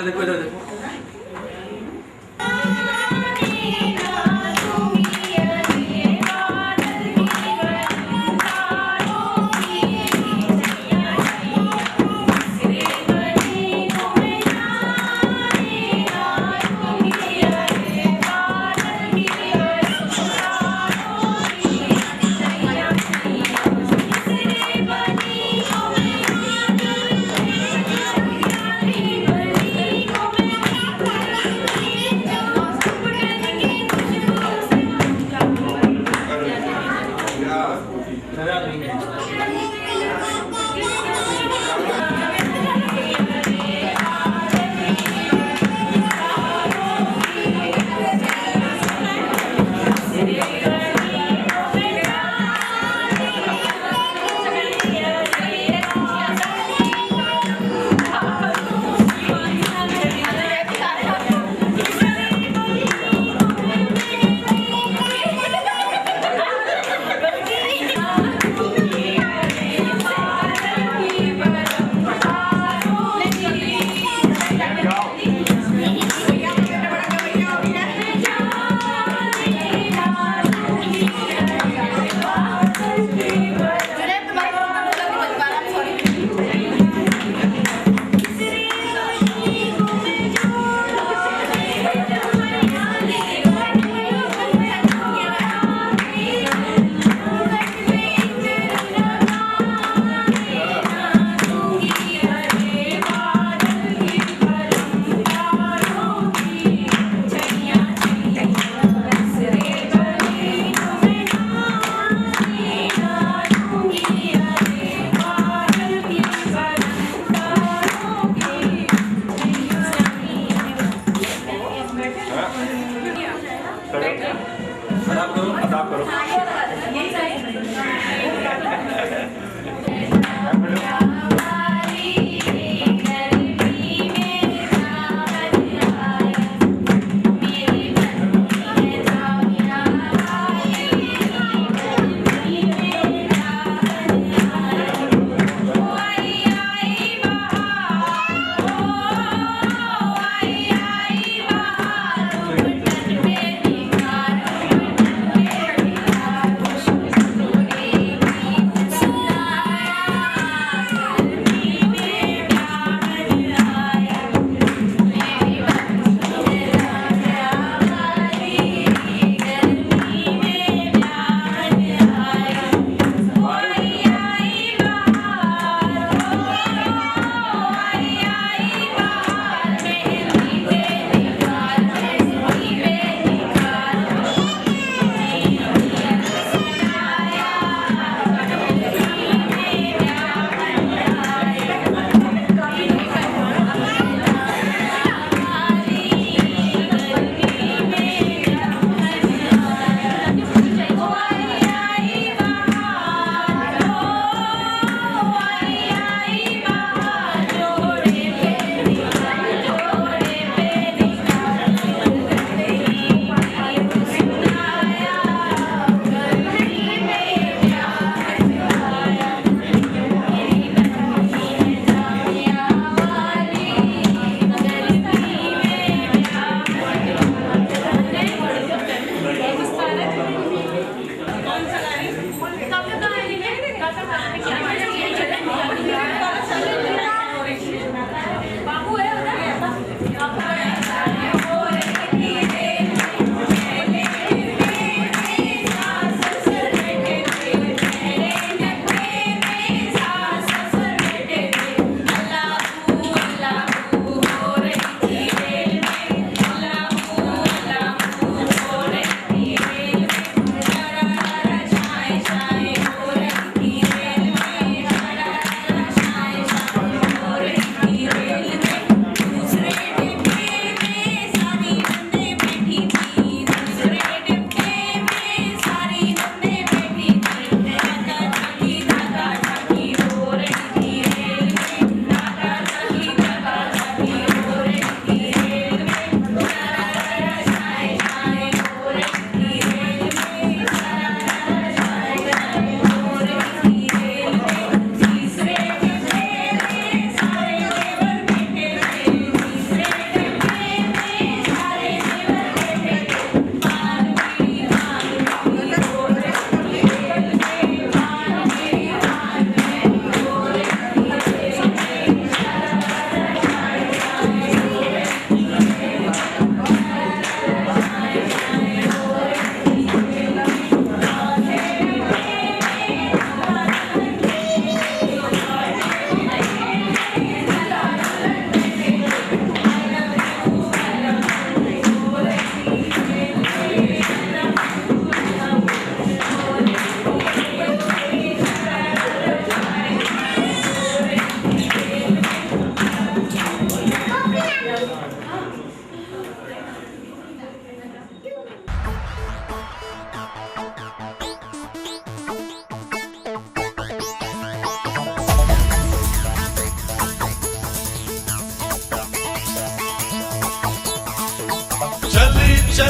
इधर देखो इधर देखो।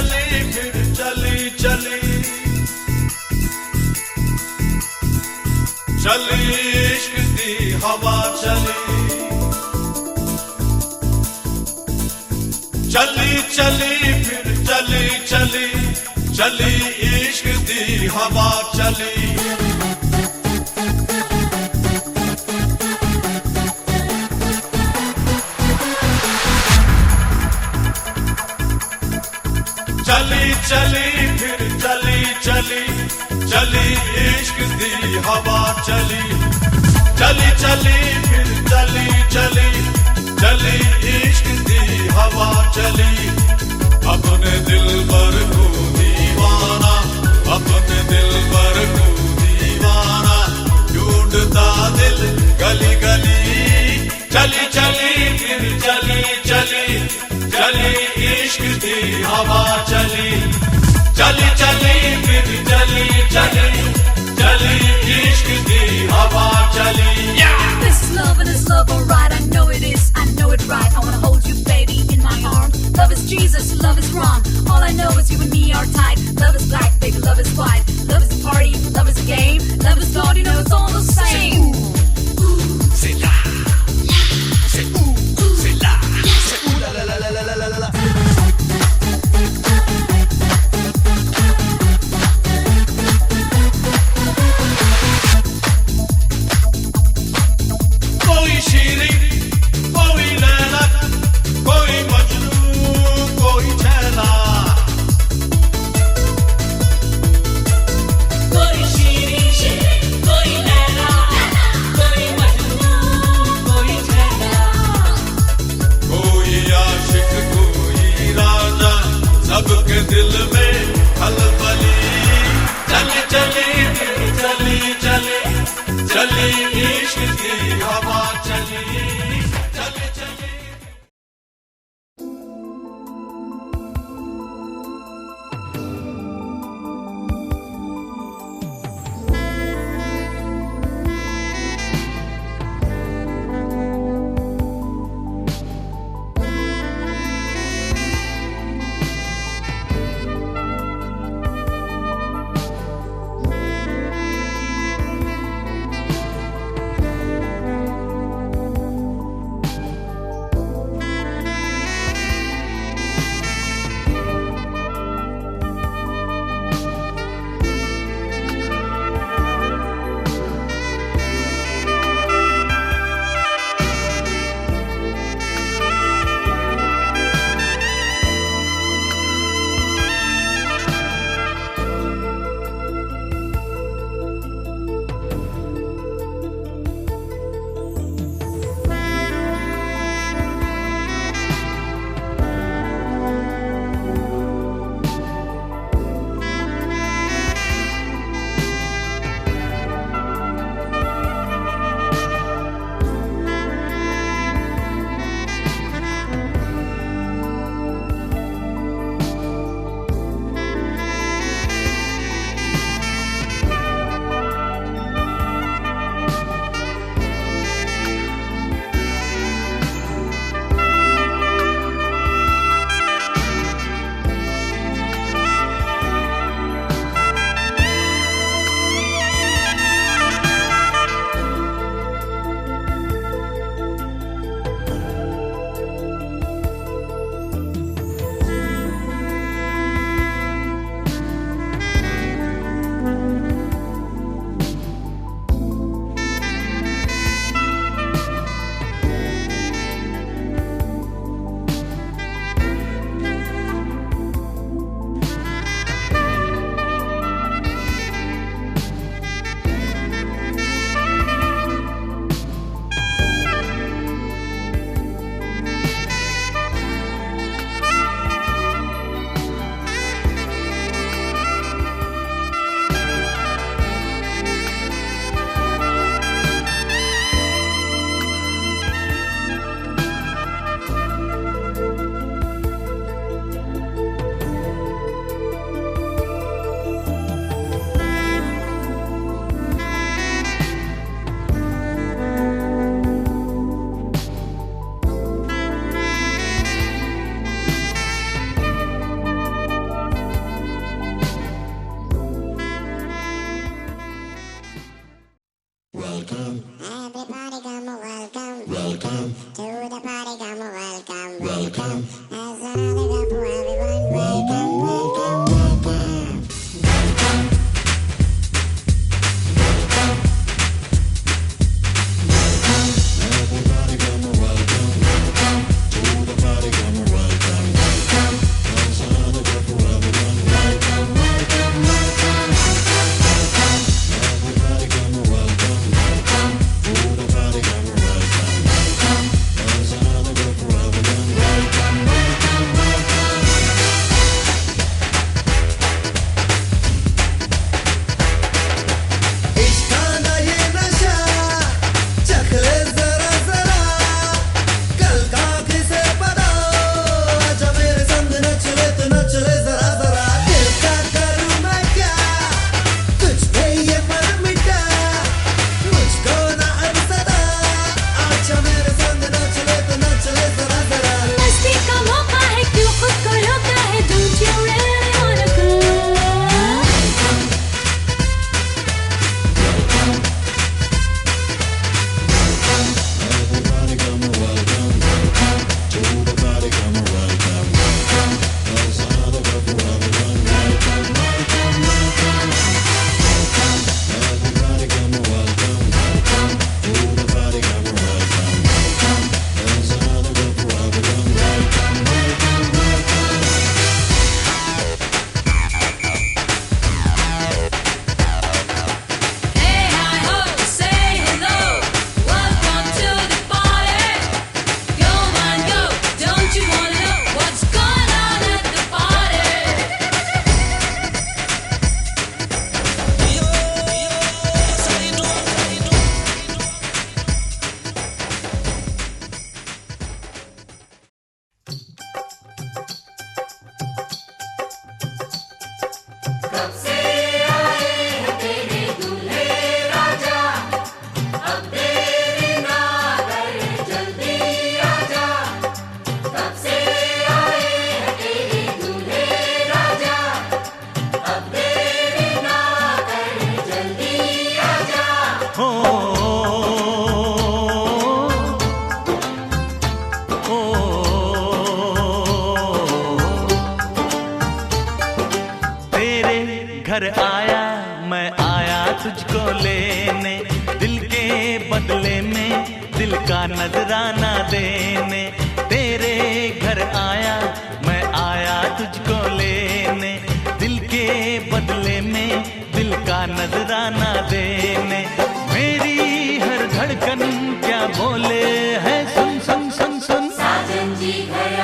चली फिर चली चली चली इश्क दी हवा चली चली चली फिर चली चली चली इश्क दी हवा चली चली चली फिर चली चली चली इश्क दी हवा चली चली चली फिर चली चली चली इश्क दी हवा चली अपने दिल पर को दीवाना अपने दिल पर को दीवाना ढूंढता दिल गली गली चली चली फिर चली चली चली इश्क दी हवा चली चली चली फिर चली चली चली इश्क दी हवा चली This is love and it's love alright. I know it is, I know it right. I wanna hold you baby in my arms. Love is Jesus, love is wrong. All I know is you and me are tight. Love is black, baby, love is white. Love is a party, love is a game. Love is God, you know it's all the same. C'est là, c'est où, c'est là, c'est où la la la la la la la la. कोई शीरी कोई लैला कोई मजनू कोई छैला welcome to the party. Come on, welcome, welcome. There's another cup for everyone. Welcome, welcome, welcome. Everybody come on, welcome, welcome to the party. Come on, welcome, welcome. There's another cup for everyone. Welcome, welcome, welcome. Everybody come on, welcome, welcome to the party. Come on, welcome, welcome. There's another cup for everyone. Welcome, welcome, welcome. इश्काना ये नशा चख ले जरा जरा कल का किसे पता आजा मेरे संग नच ले जरा जरा दिल का करूं मैं क्या तुझ पे ये मर मिटा मुझको ना अब सदा आजा मेरे संग नच ले जरा जरा मस्ती का मौका है क्यों खुद को रोका है Don't you really wanna go? Everybody come on, welcome, welcome to the party. Come on, welcome, welcome. There's another cup for everyone. Welcome, welcome, welcome. Everybody come on, welcome, welcome to the party. Come on, welcome, welcome. There's another cup for everyone. Welcome, welcome, welcome. Hey, hi, ho, say hello. Welcome to the party. Go on, go. Don't you wanna know what's going on at the party? हो तेरे घर आया मैं आया तुझको लेने दिल के बदले में दिल का नजराना देने तेरे घर आया मैं आया तुझको लेने दिल के बदले में दिल का नजराना देने मेरी हर धड़कन क्या बोले है सुन सुन सुन सुन साजन जी घर